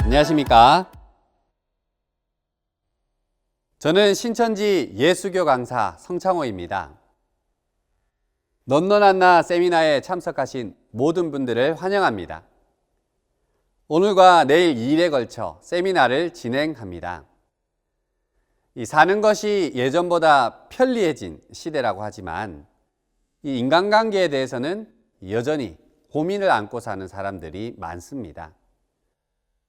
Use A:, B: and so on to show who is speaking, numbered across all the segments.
A: 안녕하십니까? 저는 신천지 예수교 강사 성창호입니다. 넌넌한나 세미나에 참석하신 모든 분들을 환영합니다. 오늘과 내일 2일에 걸쳐 세미나를 진행합니다. 사는 것이 예전보다 편리해진 시대라고 하지만 이 인간관계에 대해서는 여전히 고민을 안고 사는 사람들이 많습니다.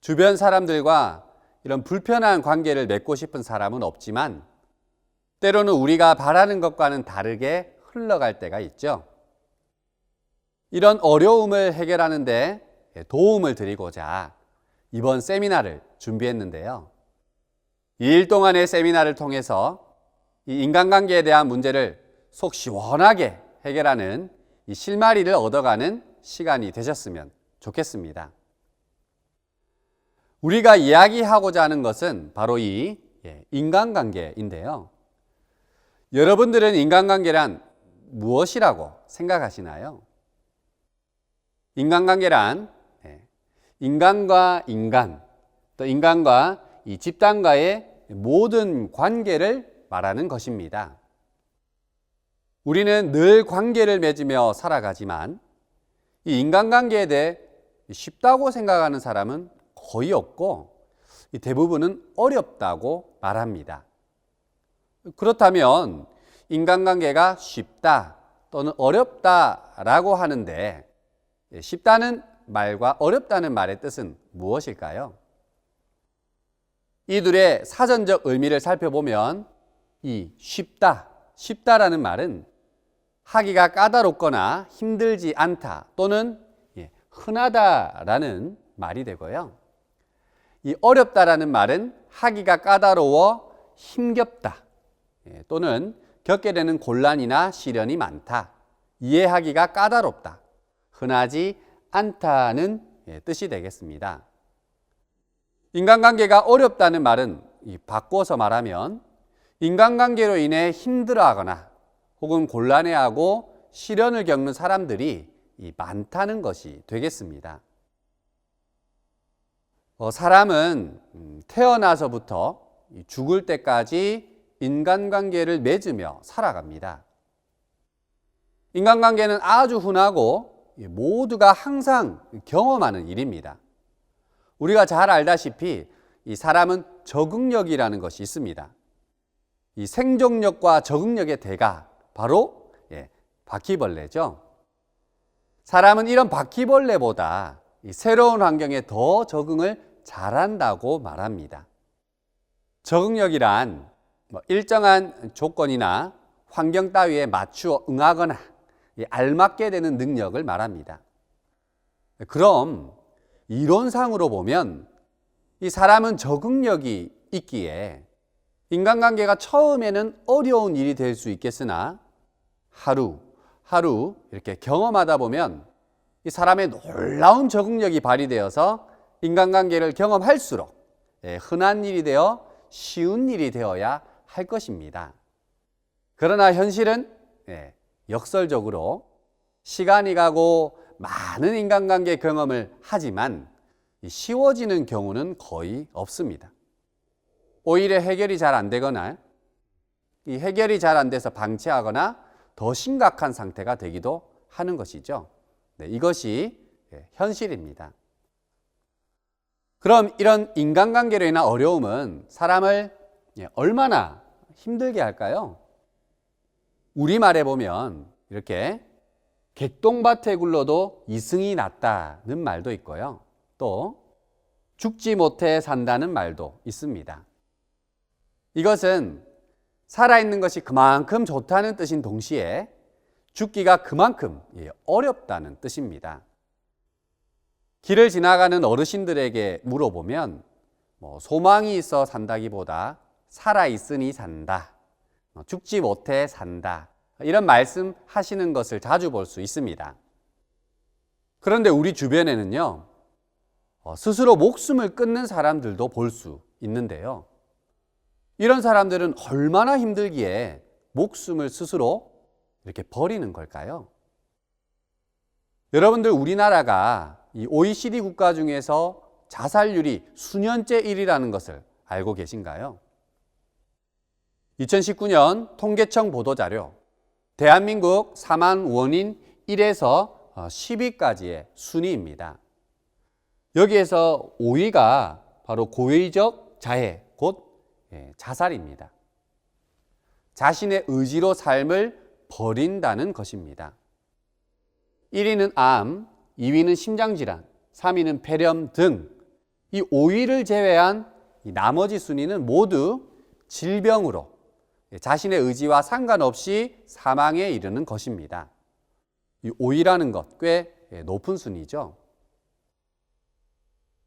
A: 주변 사람들과 이런 불편한 관계를 맺고 싶은 사람은 없지만 때로는 우리가 바라는 것과는 다르게 흘러갈 때가 있죠. 이런 어려움을 해결하는 데 도움을 드리고자 이번 세미나를 준비했는데요. 2일 동안의 세미나를 통해서 이 인간관계에 대한 문제를 속 시원하게 해결하는 이 실마리를 얻어가는 시간이 되셨으면 좋겠습니다. 우리가 이야기하고자 하는 것은 바로 이 인간관계인데요. 여러분들은 인간관계란 무엇이라고 생각하시나요? 인간관계란 인간과 인간, 또 인간과 이 집단과의 모든 관계를 말하는 것입니다. 우리는 늘 관계를 맺으며 살아가지만 이 인간관계에 대해 쉽다고 생각하는 사람은 거의 없고 대부분은 어렵다고 말합니다. 그렇다면 인간관계가 쉽다 또는 어렵다라고 하는데 쉽다는 말과 어렵다는 말의 뜻은 무엇일까요? 이 둘의 사전적 의미를 살펴보면 이 쉽다라는 말은 하기가 까다롭거나 힘들지 않다 또는 흔하다라는 말이 되고요. 이 어렵다라는 말은 하기가 까다로워 힘겹다 또는 겪게 되는 곤란이나 시련이 많다, 이해하기가 까다롭다, 흔하지 않다는 뜻이 되겠습니다. 인간관계가 어렵다는 말은 바꿔서 말하면 인간관계로 인해 힘들어하거나 혹은 곤란해하고 시련을 겪는 사람들이 많다는 것이 되겠습니다. 사람은 태어나서부터 죽을 때까지 인간관계를 맺으며 살아갑니다. 인간관계는 아주 흔하고 모두가 항상 경험하는 일입니다. 우리가 잘 알다시피 이 사람은 적응력이라는 것이 있습니다. 이 생존력과 적응력의 대가 바로 바퀴벌레죠. 사람은 이런 바퀴벌레보다 이 새로운 환경에 더 적응을 잘한다고 말합니다. 적응력이란 일정한 조건이나 환경 따위에 맞추어 응하거나 알맞게 되는 능력을 말합니다. 그럼 이론상으로 보면 이 사람은 적응력이 있기에 인간관계가 처음에는 어려운 일이 될 수 있겠으나 하루 이렇게 경험하다 보면 이 사람의 놀라운 적응력이 발휘되어서 인간관계를 경험할수록 흔한 일이 되어 쉬운 일이 되어야 할 것입니다. 그러나 현실은 역설적으로 시간이 가고 많은 인간관계 경험을 하지만 쉬워지는 경우는 거의 없습니다. 오히려 해결이 잘 안 되거나 이 해결이 잘 안 돼서 방치하거나 더 심각한 상태가 되기도 하는 것이죠. 이것이 현실입니다. 그럼 이런 인간관계로 인한 어려움은 사람을 얼마나 힘들게 할까요? 우리말에 보면 이렇게 객동밭에 굴러도 이승이 낫다는 말도 있고요. 또 죽지 못해 산다는 말도 있습니다. 이것은 살아있는 것이 그만큼 좋다는 뜻인 동시에 죽기가 그만큼 어렵다는 뜻입니다. 길을 지나가는 어르신들에게 물어보면 소망이 있어 산다기보다 살아있으니 산다, 죽지 못해 산다, 이런 말씀 하시는 것을 자주 볼 수 있습니다. 그런데 우리 주변에는요, 스스로 목숨을 끊는 사람들도 볼 수 있는데요. 이런 사람들은 얼마나 힘들기에 목숨을 스스로 이렇게 버리는 걸까요? 여러분들, 우리나라가 이 OECD 국가 중에서 자살률이 수년째 1위라는 것을 알고 계신가요? 2019년 통계청 보도자료, 대한민국 사망 원인 1에서 10위까지의 순위입니다. 여기에서 5위가 바로 고의적 자해, 곧 자살입니다. 자신의 의지로 삶을 버린다는 것입니다. 1위는 암, 2위는 심장질환, 3위는 폐렴 등 이 5위를 제외한 이 나머지 순위는 모두 질병으로 자신의 의지와 상관없이 사망에 이르는 것입니다. 이 5위라는 것 꽤 높은 순위죠.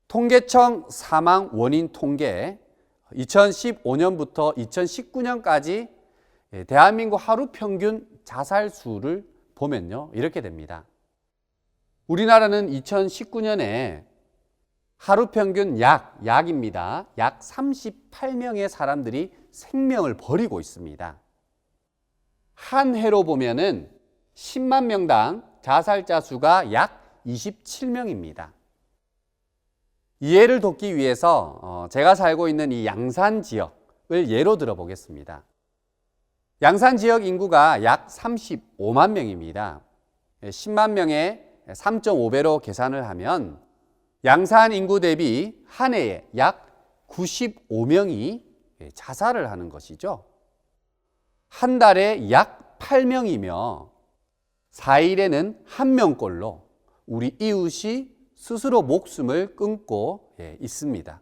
A: 통계청 사망 원인 통계 2015년부터 2019년까지 대한민국 하루 평균 자살 수를 보면요, 이렇게 됩니다. 우리나라는 2019년에 하루 평균 약입니다. 약 38명의 사람들이 생명을 버리고 있습니다. 한 해로 보면은 10만 명당 자살자 수가 약 27명입니다. 이해를 돕기 위해서 제가 살고 있는 이 양산 지역을 예로 들어 보겠습니다. 양산 지역 인구가 약 35만 명입니다. 10만 명에 3.5배로 계산을 하면 양산 인구 대비 한 해에 약 95명이 자살을 하는 것이죠. 한 달에 약 8명이며 4일에는 1명꼴로 우리 이웃이 스스로 목숨을 끊고 있습니다.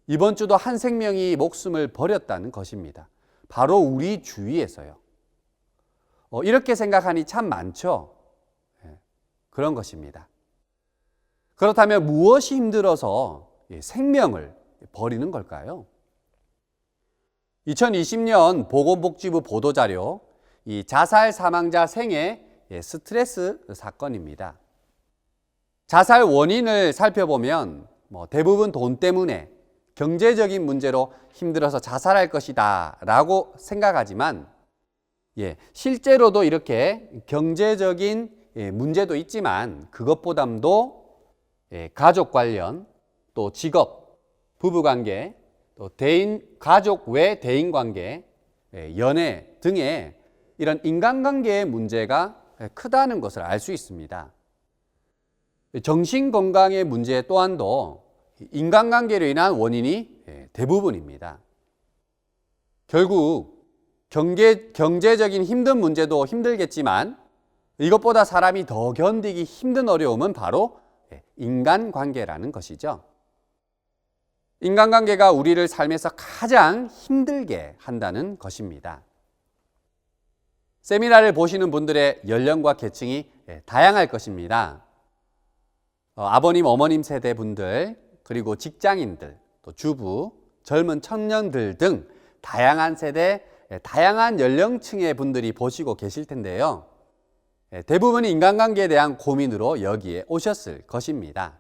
A: 이번 주도 한 생명이 목숨을 버렸다는 것입니다. 바로 우리 주위에서요. 이렇게 생각하니 참 많죠. 그런 것입니다. 그렇다면 무엇이 힘들어서 생명을 버리는 걸까요? 2020년 보건복지부 보도자료, 이 자살 사망자 생애 스트레스 사건입니다. 자살 원인을 살펴보면 대부분 돈 때문에 경제적인 문제로 힘들어서 자살할 것이다 라고 생각하지만 실제로도 이렇게 경제적인 문제도 있지만 그것보다도 가족 관련, 또 직업, 부부관계, 또 가족 외 대인관계, 연애 등의 이런 인간관계의 문제가 크다는 것을 알 수 있습니다. 정신건강의 문제 또한도 인간관계로 인한 원인이 대부분입니다. 결국 경제적인 힘든 문제도 힘들겠지만 이것보다 사람이 더 견디기 힘든 어려움은 바로 인간관계라는 것이죠. 인간관계가 우리를 삶에서 가장 힘들게 한다는 것입니다. 세미나를 보시는 분들의 연령과 계층이 다양할 것입니다. 아버님, 어머님 세대 분들, 그리고 직장인들, 또 주부, 젊은 청년들 등 다양한 세대, 다양한 연령층의 분들이 보시고 계실 텐데요. 대부분이 인간관계에 대한 고민으로 여기에 오셨을 것입니다.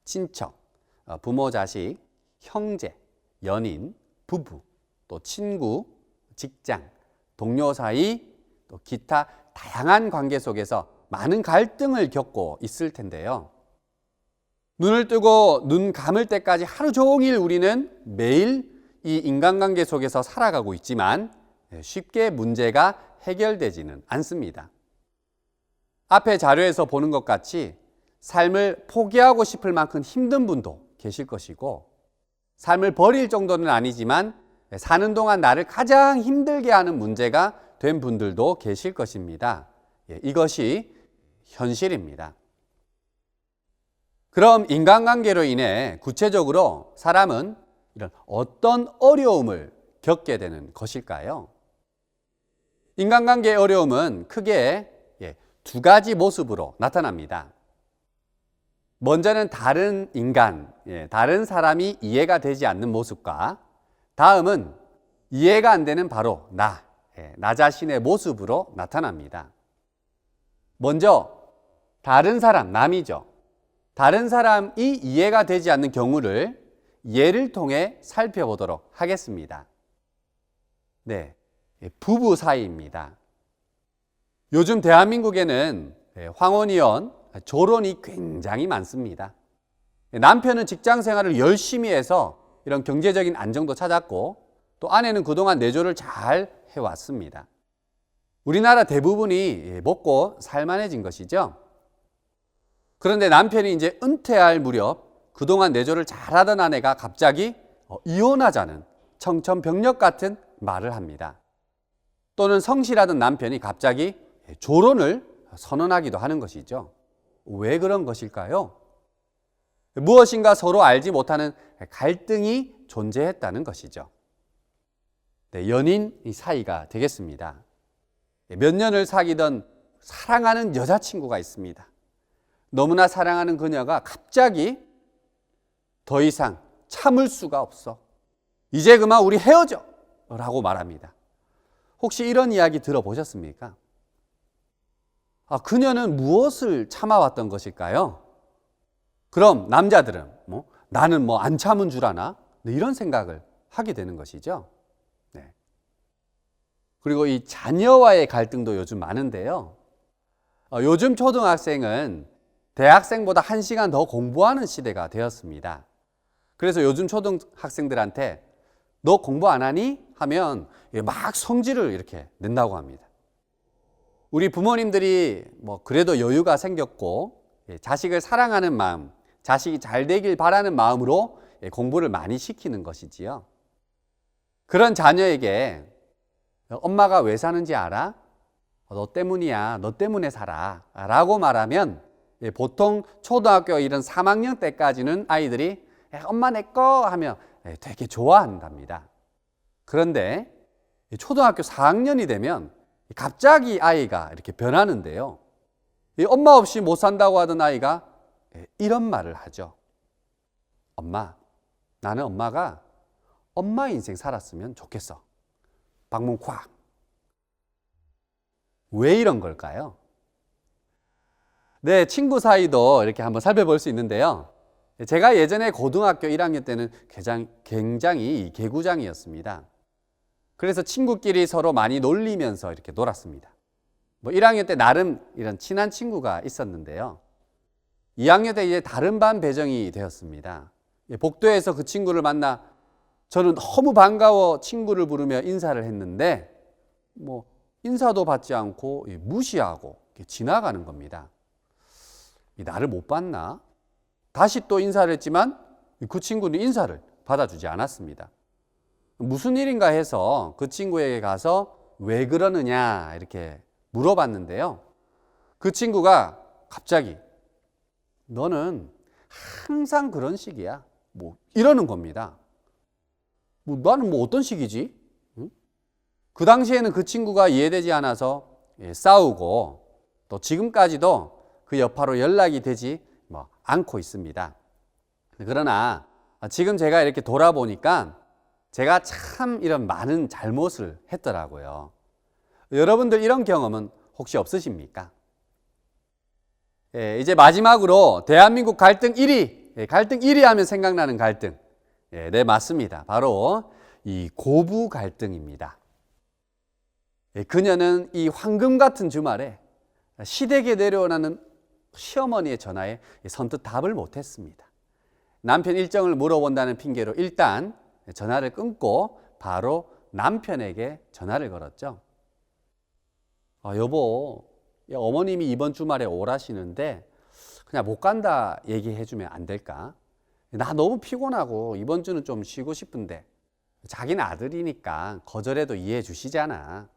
A: 친척, 부모, 자식, 형제, 연인, 부부, 또 친구, 직장, 동료 사이, 또 기타 다양한 관계 속에서 많은 갈등을 겪고 있을 텐데요. 눈을 뜨고 눈 감을 때까지 하루 종일 우리는 매일 이 인간관계 속에서 살아가고 있지만 쉽게 문제가 해결되지는 않습니다. 앞에 자료에서 보는 것 같이 삶을 포기하고 싶을 만큼 힘든 분도 계실 것이고 삶을 버릴 정도는 아니지만 사는 동안 나를 가장 힘들게 하는 문제가 된 분들도 계실 것입니다. 이것이 현실입니다. 그럼 인간관계로 인해 구체적으로 사람은 이런 어떤 어려움을 겪게 되는 것일까요? 인간관계의 어려움은 크게 두 가지 모습으로 나타납니다. 먼저는 다른 인간, 다른 사람이 이해가 되지 않는 모습과 다음은 이해가 안 되는 바로 나 자신의 모습으로 나타납니다. 먼저 다른 사람, 남이죠. 다른 사람이 이해가 되지 않는 경우를 예를 통해 살펴보도록 하겠습니다. 부부 사이입니다. 요즘 대한민국에는 황혼이혼, 조론이 굉장히 많습니다. 남편은 직장 생활을 열심히 해서 이런 경제적인 안정도 찾았고 또 아내는 그동안 내조를 잘 해왔습니다. 우리나라 대부분이 먹고 살만해진 것이죠. 그런데 남편이 이제 은퇴할 무렵 그동안 내조를 잘하던 아내가 갑자기 이혼하자는 청천벽력 같은 말을 합니다. 또는 성실하던 남편이 갑자기 조론을 선언하기도 하는 것이죠. 왜 그런 것일까요? 무엇인가 서로 알지 못하는 갈등이 존재했다는 것이죠. 네, 연인 사이가 되겠습니다. 몇 년을 사귀던 사랑하는 여자친구가 있습니다. 너무나 사랑하는 그녀가 갑자기 더 이상 참을 수가 없어. 이제 그만 우리 헤어져! 라고 말합니다. 혹시 이런 이야기 들어보셨습니까? 그녀는 무엇을 참아왔던 것일까요? 그럼 남자들은 나는 안 참은 줄 아나? 이런 생각을 하게 되는 것이죠. 네. 그리고 이 자녀와의 갈등도 요즘 많은데요. 요즘 초등학생은 대학생보다 1시간 더 공부하는 시대가 되었습니다. 그래서 요즘 초등학생들한테 너 공부 안 하니? 하면 막 성질을 이렇게 낸다고 합니다. 우리 부모님들이 그래도 여유가 생겼고 자식을 사랑하는 마음, 자식이 잘 되길 바라는 마음으로 공부를 많이 시키는 것이지요. 그런 자녀에게 엄마가 왜 사는지 알아? 너 때문이야. 너 때문에 살아. 라고 말하면 보통 초등학교 이런 3학년 때까지는 아이들이 엄마 내 거 하면 되게 좋아한답니다. 그런데 초등학교 4학년이 되면 갑자기 아이가 이렇게 변하는데요. 엄마 없이 못 산다고 하던 아이가 이런 말을 하죠. 엄마, 나는 엄마가 엄마 인생 살았으면 좋겠어. 방문 콱. 왜 이런 걸까요? 네, 친구 사이도 이렇게 한번 살펴볼 수 있는데요. 제가 예전에 고등학교 1학년 때는 굉장히 개구장이었습니다. 그래서 친구끼리 서로 많이 놀리면서 이렇게 놀았습니다. 1학년 때 나름 이런 친한 친구가 있었는데요. 2학년 때 이제 다른 반 배정이 되었습니다. 복도에서 그 친구를 만나 저는 너무 반가워 친구를 부르며 인사를 했는데 인사도 받지 않고 무시하고 지나가는 겁니다. 나를 못 봤나? 다시 또 인사를 했지만 그 친구는 인사를 받아주지 않았습니다. 무슨 일인가 해서 그 친구에게 가서 왜 그러느냐 이렇게 물어봤는데요. 그 친구가 갑자기 너는 항상 그런 식이야. 이러는 겁니다. 나는 어떤 식이지? 응? 그 당시에는 그 친구가 이해되지 않아서 싸우고 또 지금까지도 그 여파로 연락이 되지 않고 있습니다. 그러나 지금 제가 이렇게 돌아보니까 제가 참 이런 많은 잘못을 했더라고요. 여러분들 이런 경험은 혹시 없으십니까? 이제 마지막으로 대한민국 갈등 1위, 갈등 1위 하면 생각나는 갈등. 네, 맞습니다. 바로 이 고부 갈등입니다. 그녀는 이 황금 같은 주말에 시댁에 내려오는 시어머니의 전화에 선뜻 답을 못했습니다. 남편 일정을 물어본다는 핑계로 일단 전화를 끊고 바로 남편에게 전화를 걸었죠. 여보, 어머님이 이번 주말에 오라시는데 그냥 못 간다 얘기해 주면 안 될까? 나 너무 피곤하고 이번 주는 좀 쉬고 싶은데 자기는 아들이니까 거절해도 이해해 주시잖아.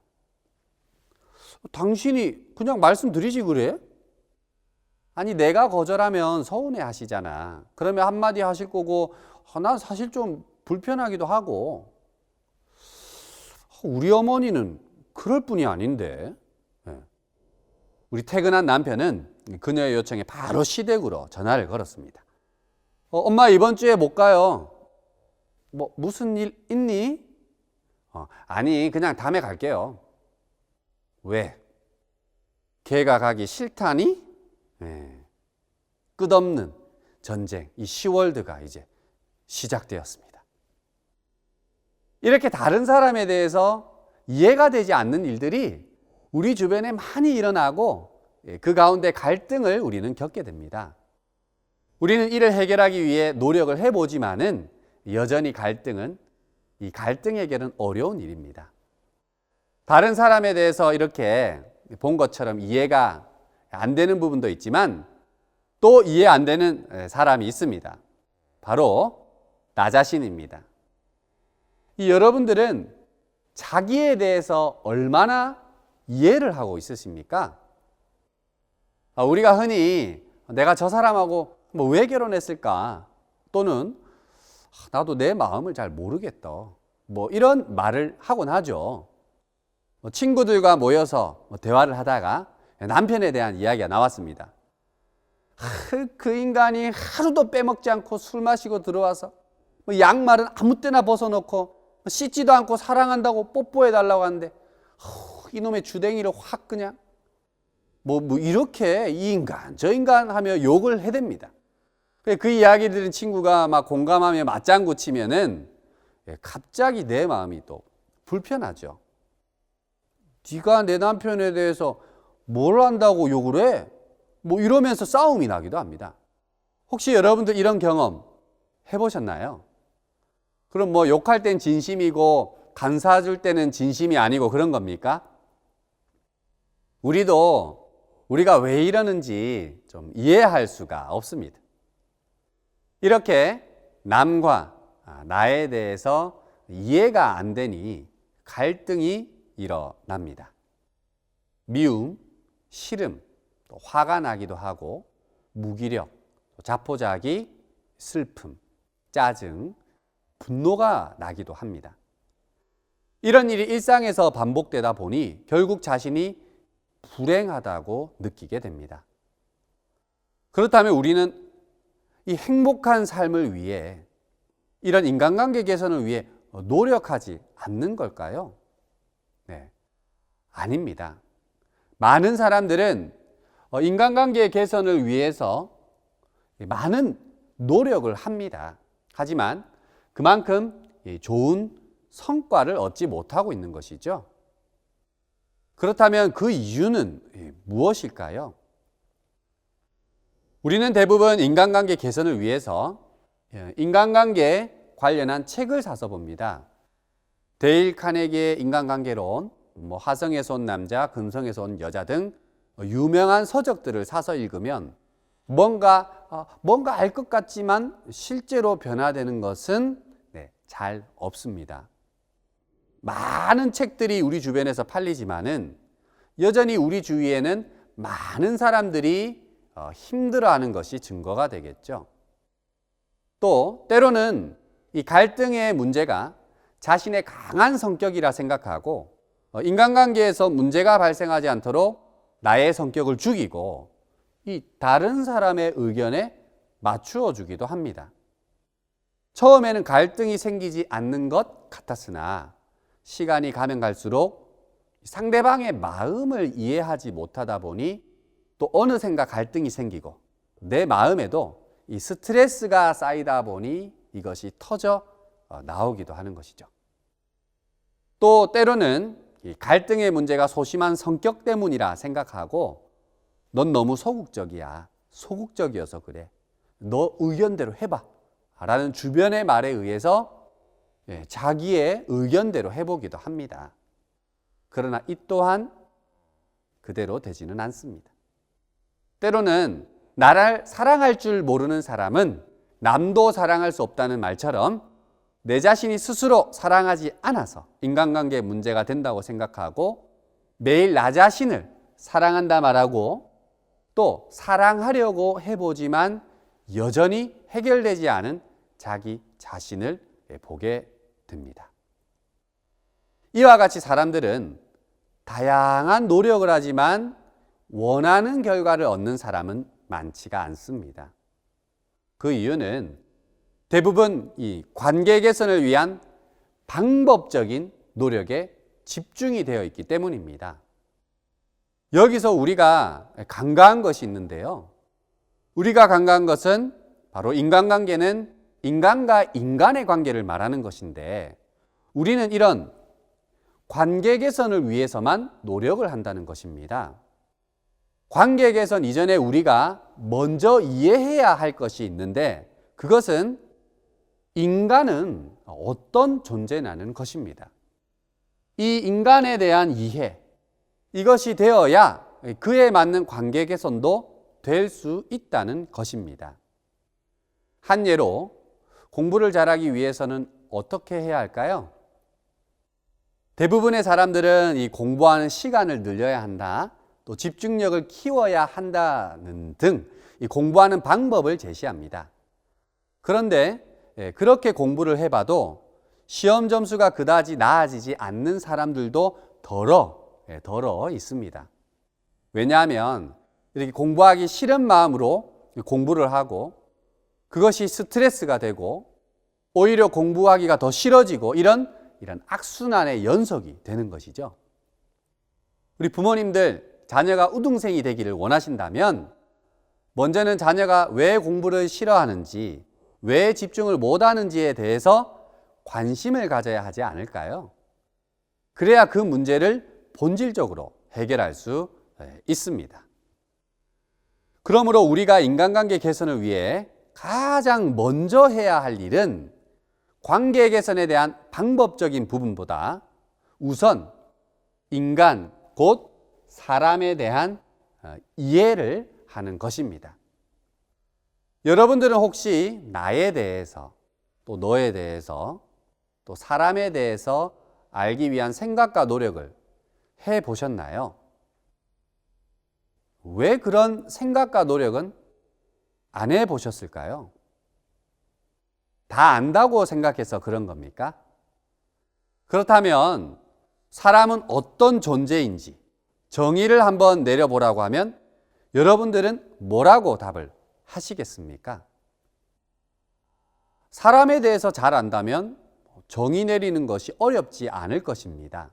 A: 당신이 그냥 말씀드리지 그래? 아니 내가 거절하면 서운해 하시잖아. 그러면 한마디 하실 거고 난 사실 좀 불편하기도 하고 우리 어머니는 그럴 뿐이 아닌데. 우리 퇴근한 남편은 그녀의 요청에 바로 시댁으로 전화를 걸었습니다. 엄마 이번 주에 못 가요. 무슨 일 있니? 아니 그냥 다음에 갈게요. 왜? 걔가 가기 싫다니? 끝없는 전쟁, 이 시월드가 이제 시작되었습니다. 이렇게 다른 사람에 대해서 이해가 되지 않는 일들이 우리 주변에 많이 일어나고 그 가운데 갈등을 우리는 겪게 됩니다. 우리는 이를 해결하기 위해 노력을 해보지만은 여전히 이 갈등 해결은 어려운 일입니다. 다른 사람에 대해서 이렇게 본 것처럼 이해가 안 되는 부분도 있지만 또 이해 안 되는 사람이 있습니다. 바로 나 자신입니다. 여러분들은 자기에 대해서 얼마나 이해를 하고 있으십니까? 우리가 흔히 내가 저 사람하고 왜 결혼했을까? 또는 나도 내 마음을 잘 모르겠다. 이런 말을 하곤 하죠. 친구들과 모여서 대화를 하다가 남편에 대한 이야기가 나왔습니다. 그 인간이 하루도 빼먹지 않고 술 마시고 들어와서 양말은 아무 때나 벗어놓고 씻지도 않고 사랑한다고 뽀뽀해달라고 하는데 이놈의 주댕이를 확 그냥 이렇게 이 인간 저 인간 하며 욕을 해댑니다. 그 이야기 들은 친구가 막 공감하며 맞장구 치면은 갑자기 내 마음이 또 불편하죠. 네가 내 남편에 대해서 뭘 안다고 욕을 해? 이러면서 싸움이 나기도 합니다. 혹시 여러분들 이런 경험 해보셨나요? 그럼 욕할 땐 진심이고 간사 줄 때는 진심이 아니고 그런 겁니까? 우리가 왜 이러는지 좀 이해할 수가 없습니다. 이렇게 남과 나에 대해서 이해가 안 되니 갈등이 일어납니다. 미움, 싫음, 또 화가 나기도 하고 무기력, 자포자기, 슬픔, 짜증, 분노가 나기도 합니다. 이런 일이 일상에서 반복되다 보니 결국 자신이 불행하다고 느끼게 됩니다. 그렇다면 우리는 이 행복한 삶을 위해 이런 인간관계 개선을 위해 노력하지 않는 걸까요? 네, 아닙니다. 많은 사람들은 인간관계 개선을 위해서 많은 노력을 합니다. 하지만 그만큼 좋은 성과를 얻지 못하고 있는 것이죠. 그렇다면 그 이유는 무엇일까요? 우리는 대부분 인간관계 개선을 위해서 인간관계 관련한 책을 사서 봅니다. 데일 카네기의 인간관계론, 화성에서 온 남자, 금성에서 온 여자 등 유명한 서적들을 사서 읽으면 뭔가 알 것 같지만 실제로 변화되는 것은 잘 없습니다. 많은 책들이 우리 주변에서 팔리지만은 여전히 우리 주위에는 많은 사람들이 힘들어하는 것이 증거가 되겠죠. 또 때로는 이 갈등의 문제가 자신의 강한 성격이라 생각하고 인간관계에서 문제가 발생하지 않도록 나의 성격을 죽이고 이 다른 사람의 의견에 맞추어 주기도 합니다. 처음에는 갈등이 생기지 않는 것 같았으나 시간이 가면 갈수록 상대방의 마음을 이해하지 못하다 보니 또 어느샌가 갈등이 생기고 내 마음에도 이 스트레스가 쌓이다 보니 이것이 터져 나오기도 하는 것이죠. 또 때로는 이 갈등의 문제가 소심한 성격 때문이라 생각하고 넌 너무 소극적이야. 소극적이어서 그래. 너 의견대로 해봐. 라는 주변의 말에 의해서 자기의 의견대로 해보기도 합니다. 그러나 이 또한 그대로 되지는 않습니다. 때로는 나를 사랑할 줄 모르는 사람은 남도 사랑할 수 없다는 말처럼 내 자신이 스스로 사랑하지 않아서 인간관계에 문제가 된다고 생각하고 매일 나 자신을 사랑한다 말하고 또 사랑하려고 해보지만 여전히 해결되지 않은 자기 자신을 보게 됩니다. 이와 같이 사람들은 다양한 노력을 하지만 원하는 결과를 얻는 사람은 많지가 않습니다. 그 이유는 대부분 이 관계 개선을 위한 방법적인 노력에 집중이 되어 있기 때문입니다. 여기서 우리가 간과한 것이 있는데요. 우리가 간과한 것은 바로 인간관계는 인간과 인간의 관계를 말하는 것인데 우리는 이런 관계 개선을 위해서만 노력을 한다는 것입니다. 관계 개선 이전에 우리가 먼저 이해해야 할 것이 있는데 그것은 인간은 어떤 존재냐는 것입니다. 이 인간에 대한 이해, 이것이 되어야 그에 맞는 관계 개선도 될 수 있다는 것입니다. 한 예로 공부를 잘하기 위해서는 어떻게 해야 할까요? 대부분의 사람들은 이 공부하는 시간을 늘려야 한다, 또 집중력을 키워야 한다는 등 이 공부하는 방법을 제시합니다. 그런데 그렇게 공부를 해봐도 시험 점수가 그다지 나아지지 않는 사람들도 더러 있습니다. 왜냐하면 이렇게 공부하기 싫은 마음으로 공부를 하고 그것이 스트레스가 되고 오히려 공부하기가 더 싫어지고 이런 악순환의 연속이 되는 것이죠. 우리 부모님들 자녀가 우등생이 되기를 원하신다면 먼저는 자녀가 왜 공부를 싫어하는지, 왜 집중을 못하는지에 대해서 관심을 가져야 하지 않을까요? 그래야 그 문제를 본질적으로 해결할 수 있습니다. 그러므로 우리가 인간관계 개선을 위해 가장 먼저 해야 할 일은 관계 개선에 대한 방법적인 부분보다 우선 인간, 곧 사람에 대한 이해를 하는 것입니다. 여러분들은 혹시 나에 대해서, 또 너에 대해서, 또 사람에 대해서 알기 위한 생각과 노력을 해 보셨나요? 왜 그런 생각과 노력은 안 해 보셨을까요? 다 안다고 생각해서 그런 겁니까? 그렇다면 사람은 어떤 존재인지 정의를 한번 내려보라고 하면 여러분들은 뭐라고 답을 하시겠습니까? 사람에 대해서 잘 안다면 정의 내리는 것이 어렵지 않을 것입니다.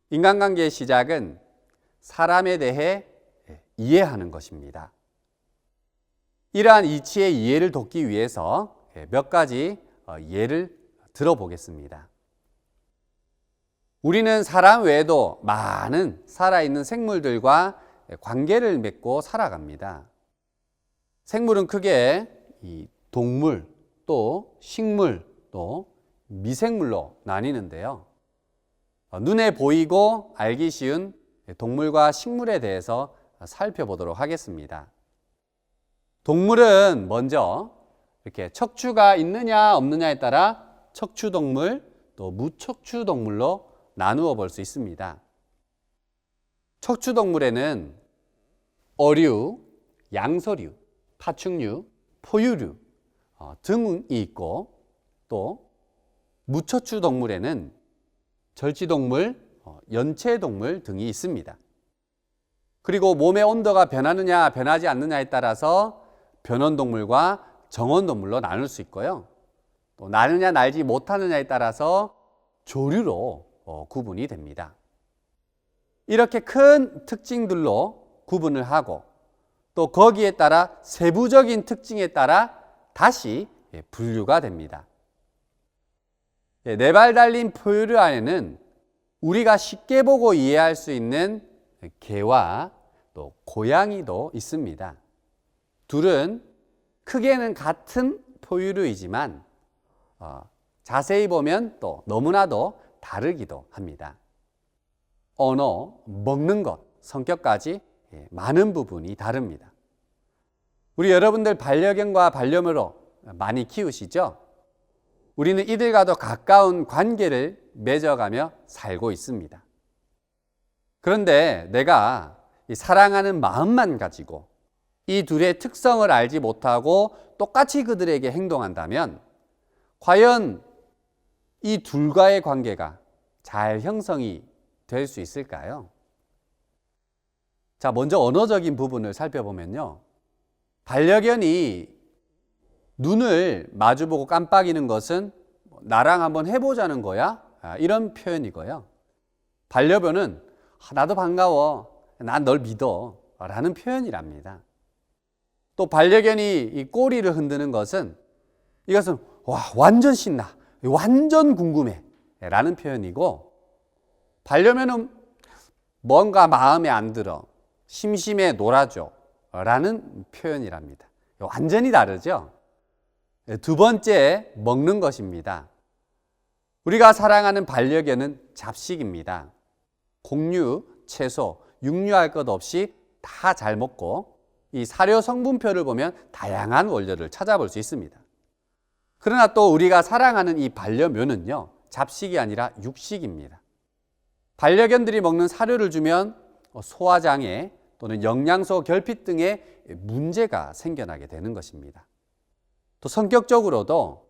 A: 인간관계의 시작은 사람에 대해 이해하는 것입니다. 이러한 이치의 이해를 돕기 위해서 몇 가지 예를 들어보겠습니다. 우리는 사람 외에도 많은 살아있는 생물들과 관계를 맺고 살아갑니다. 생물은 크게 이 동물, 또 식물, 또 미생물로 나뉘는데요. 눈에 보이고 알기 쉬운 동물과 식물에 대해서 살펴보도록 하겠습니다. 동물은 먼저 이렇게 척추가 있느냐 없느냐에 따라 척추동물, 또 무척추동물로 나누어 볼 수 있습니다. 척추동물에는 어류, 양서류, 파충류, 포유류 등이 있고, 또 무척추동물에는 절지동물, 연체동물 등이 있습니다. 그리고 몸의 온도가 변하느냐 변하지 않느냐에 따라서 변온동물과 정온동물로 나눌 수 있고요. 또 나느냐 날지 못하느냐에 따라서 조류로 구분이 됩니다. 이렇게 큰 특징들로 구분을 하고 또 거기에 따라 세부적인 특징에 따라 다시 분류가 됩니다. 네 발 달린 포유류 안에는 우리가 쉽게 보고 이해할 수 있는 개와 또 고양이도 있습니다. 둘은 크게는 같은 포유류이지만 자세히 보면 또 너무나도 다르기도 합니다. 언어, 먹는 것, 성격까지 많은 부분이 다릅니다. 우리 여러분들 반려견과 반려묘로 많이 키우시죠? 우리는 이들과도 가까운 관계를 맺어가며 살고 있습니다. 그런데 내가 사랑하는 마음만 가지고 이 둘의 특성을 알지 못하고 똑같이 그들에게 행동한다면 과연 이 둘과의 관계가 잘 형성이 될 수 있을까요? 자, 먼저 언어적인 부분을 살펴보면요. 반려견이 눈을 마주보고 깜빡이는 것은 나랑 한번 해보자는 거야? 이런 표현이고요. 반려묘는 나도 반가워, 난 널 믿어 라는 표현이랍니다. 또 반려견이 이 꼬리를 흔드는 것은 이것은 와, 완전 신나, 완전 궁금해 라는 표현이고, 반려묘는 뭔가 마음에 안 들어, 심심해 놀아줘 라는 표현이랍니다. 완전히 다르죠? 두 번째, 먹는 것입니다. 우리가 사랑하는 반려견은 잡식입니다. 곡류, 채소, 육류할 것 없이 다 잘 먹고 이 사료 성분표를 보면 다양한 원료를 찾아볼 수 있습니다. 그러나 또 우리가 사랑하는 이 반려묘는요, 잡식이 아니라 육식입니다. 반려견들이 먹는 사료를 주면 소화장애 또는 영양소 결핍 등의 문제가 생겨나게 되는 것입니다. 또 성격적으로도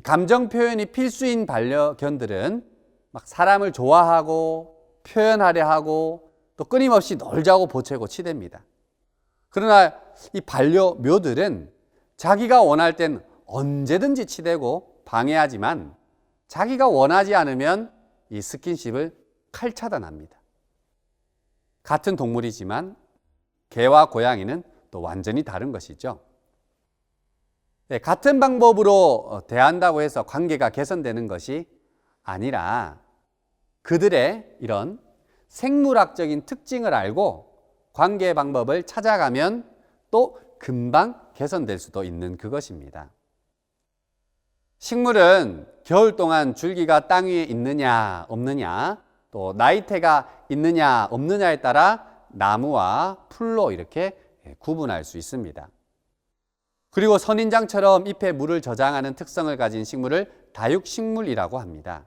A: 감정 표현이 필수인 반려견들은 막 사람을 좋아하고 표현하려 하고 또 끊임없이 놀자고 보채고 치댑니다. 그러나 이 반려묘들은 자기가 원할 땐 언제든지 치대고 방해하지만 자기가 원하지 않으면 이 스킨십을 칼차단합니다. 같은 동물이지만 개와 고양이는 또 완전히 다른 것이죠. 네, 같은 방법으로 대한다고 해서 관계가 개선되는 것이 아니라 그들의 이런 생물학적인 특징을 알고 관계 방법을 찾아가면 또 금방 개선될 수도 있는 그것입니다. 식물은 겨울 동안 줄기가 땅 위에 있느냐 없느냐, 또 나이테가 있느냐 없느냐에 따라 나무와 풀로 이렇게 구분할 수 있습니다. 그리고 선인장처럼 잎에 물을 저장하는 특성을 가진 식물을 다육식물이라고 합니다.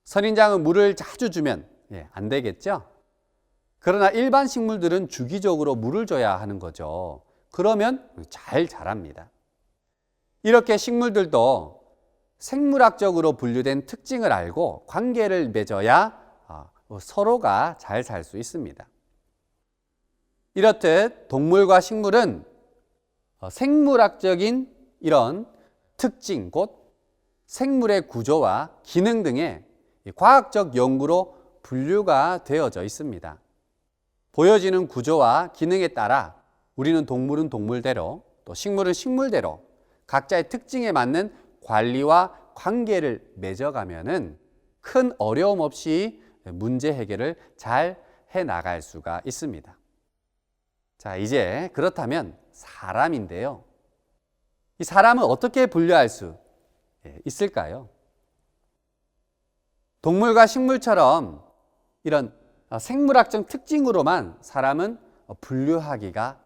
A: 선인장은 물을 자주 주면 안 되겠죠? 그러나 일반 식물들은 주기적으로 물을 줘야 하는 거죠. 그러면 잘 자랍니다. 이렇게 식물들도 생물학적으로 분류된 특징을 알고 관계를 맺어야 서로가 잘 살 수 있습니다. 이렇듯 동물과 식물은 생물학적인 이런 특징, 곧 생물의 구조와 기능 등의 과학적 연구로 분류가 되어져 있습니다. 보여지는 구조와 기능에 따라 우리는 동물은 동물대로 또 식물은 식물대로 각자의 특징에 맞는 관리와 관계를 맺어가면은 큰 어려움 없이 문제 해결을 잘 해나갈 수가 있습니다. 자, 이제 그렇다면 사람인데요. 이 사람은 어떻게 분류할 수 있을까요? 동물과 식물처럼 이런 생물학적 특징으로만 사람은 분류하기가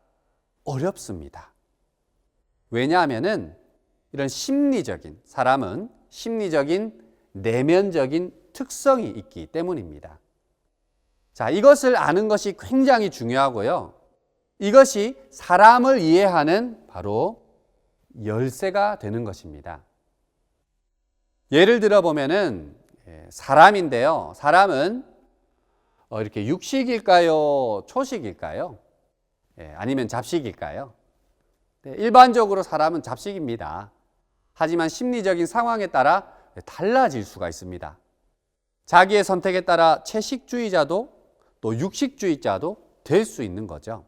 A: 어렵습니다. 왜냐하면은 이런 사람은 심리적인 내면적인 특성이 있기 때문입니다. 자, 이것을 아는 것이 굉장히 중요하고요. 이것이 사람을 이해하는 바로 열쇠가 되는 것입니다. 예를 들어 보면은 사람인데요. 사람은 이렇게 육식일까요? 초식일까요? 아니면 잡식일까요? 일반적으로 사람은 잡식입니다. 하지만 심리적인 상황에 따라 달라질 수가 있습니다. 자기의 선택에 따라 채식주의자도 또 육식주의자도 될 수 있는 거죠.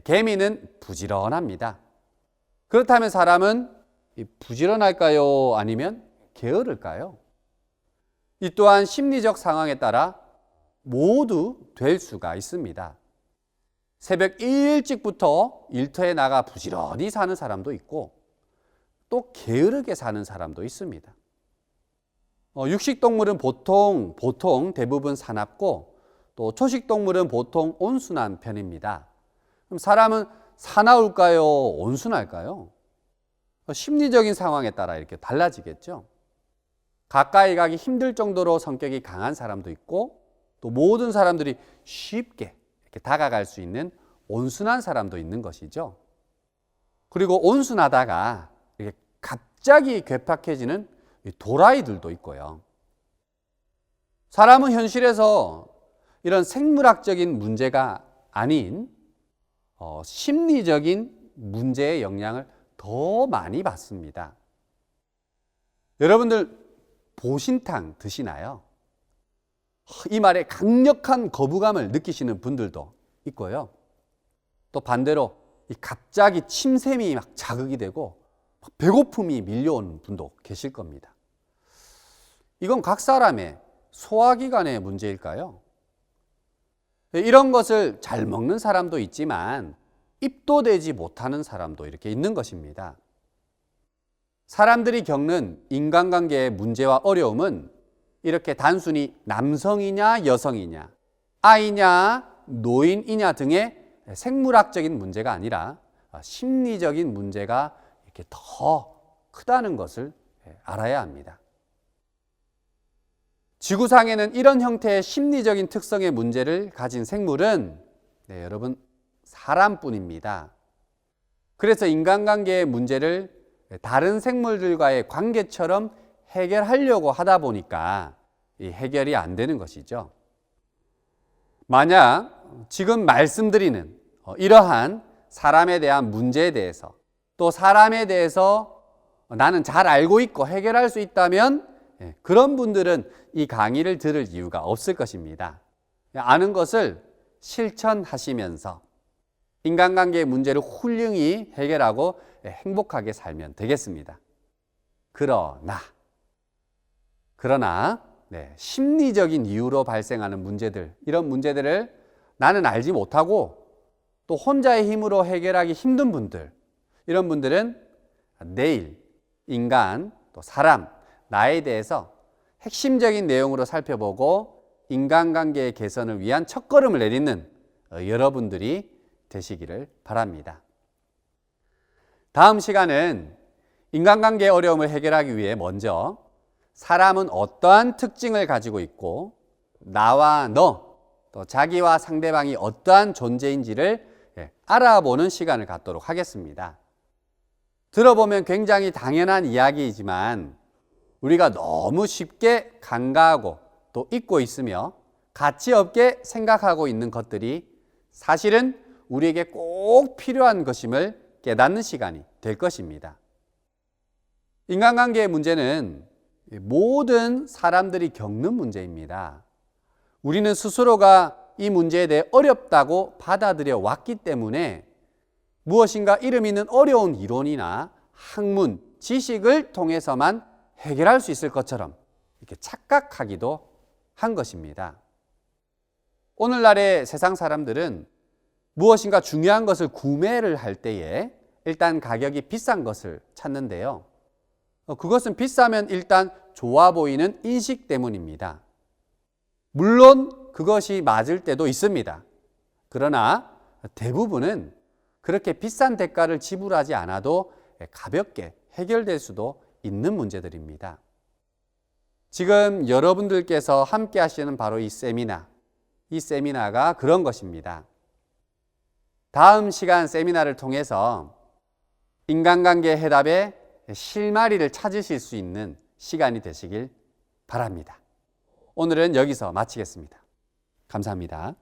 A: 개미는 부지런합니다. 그렇다면 사람은 부지런할까요? 아니면 게으를까요? 이 또한 심리적 상황에 따라 모두 될 수가 있습니다. 새벽 일찍부터 일터에 나가 부지런히 사는 사람도 있고 또 게으르게 사는 사람도 있습니다. 육식동물은 보통 대부분 사납고 또 초식동물은 보통 온순한 편입니다. 그럼 사람은 사나울까요? 온순할까요? 심리적인 상황에 따라 이렇게 달라지겠죠. 가까이 가기 힘들 정도로 성격이 강한 사람도 있고 또 모든 사람들이 쉽게 이렇게 다가갈 수 있는 온순한 사람도 있는 것이죠. 그리고 온순하다가 이렇게 갑자기 괴팍해지는 도라이들도 있고요. 사람은 현실에서 이런 생물학적인 문제가 아닌 심리적인 문제의 영향을 더 많이 받습니다. 여러분들 보신탕 드시나요? 이 말에 강력한 거부감을 느끼시는 분들도 있고요. 또 반대로 갑자기 침샘이 막 자극이 되고 배고픔이 밀려오는 분도 계실 겁니다. 이건 각 사람의 소화기관의 문제일까요? 이런 것을 잘 먹는 사람도 있지만 입도 대지 못하는 사람도 이렇게 있는 것입니다. 사람들이 겪는 인간관계의 문제와 어려움은 이렇게 단순히 남성이냐 여성이냐, 아이냐 노인이냐 등의 생물학적인 문제가 아니라 심리적인 문제가 이렇게 더 크다는 것을 알아야 합니다. 지구상에는 이런 형태의 심리적인 특성의 문제를 가진 생물은 여러분 사람뿐입니다. 그래서 인간관계의 문제를 다른 생물들과의 관계처럼 해결하려고 하다 보니까 이 해결이 안 되는 것이죠. 만약 지금 말씀드리는 이러한 사람에 대한 문제에 대해서 또 사람에 대해서 나는 잘 알고 있고 해결할 수 있다면 그런 분들은 이 강의를 들을 이유가 없을 것입니다. 아는 것을 실천하시면서 인간관계의 문제를 훌륭히 해결하고 행복하게 살면 되겠습니다. 그러나 심리적인 이유로 발생하는 문제들, 이런 문제들을 나는 알지 못하고 또 혼자의 힘으로 해결하기 힘든 분들, 이런 분들은 내일 인간, 또 사람, 나에 대해서 핵심적인 내용으로 살펴보고 인간관계의 개선을 위한 첫걸음을 내딛는 여러분들이 되시기를 바랍니다. 다음 시간은 인간관계의 어려움을 해결하기 위해 먼저 사람은 어떠한 특징을 가지고 있고 나와 너, 또 자기와 상대방이 어떠한 존재인지를 알아보는 시간을 갖도록 하겠습니다. 들어보면 굉장히 당연한 이야기이지만 우리가 너무 쉽게 간과하고 또 잊고 있으며 가치 없게 생각하고 있는 것들이 사실은 우리에게 꼭 필요한 것임을 깨닫는 시간이 될 것입니다. 인간관계의 문제는 모든 사람들이 겪는 문제입니다. 우리는 스스로가 이 문제에 대해 어렵다고 받아들여 왔기 때문에 무엇인가 이름 있는 어려운 이론이나 학문, 지식을 통해서만 해결할 수 있을 것처럼 이렇게 착각하기도 한 것입니다. 오늘날의 세상 사람들은 무엇인가 중요한 것을 구매를 할 때에 일단 가격이 비싼 것을 찾는데요. 그것은 비싸면 일단 좋아 보이는 인식 때문입니다. 물론 그것이 맞을 때도 있습니다. 그러나 대부분은 그렇게 비싼 대가를 지불하지 않아도 가볍게 해결될 수도 있는 문제들입니다. 지금 여러분들께서 함께 하시는 바로 이 세미나가 그런 것입니다. 다음 시간 세미나를 통해서 인간관계 해답의 실마리를 찾으실 수 있는 시간이 되시길 바랍니다. 오늘은 여기서 마치겠습니다. 감사합니다.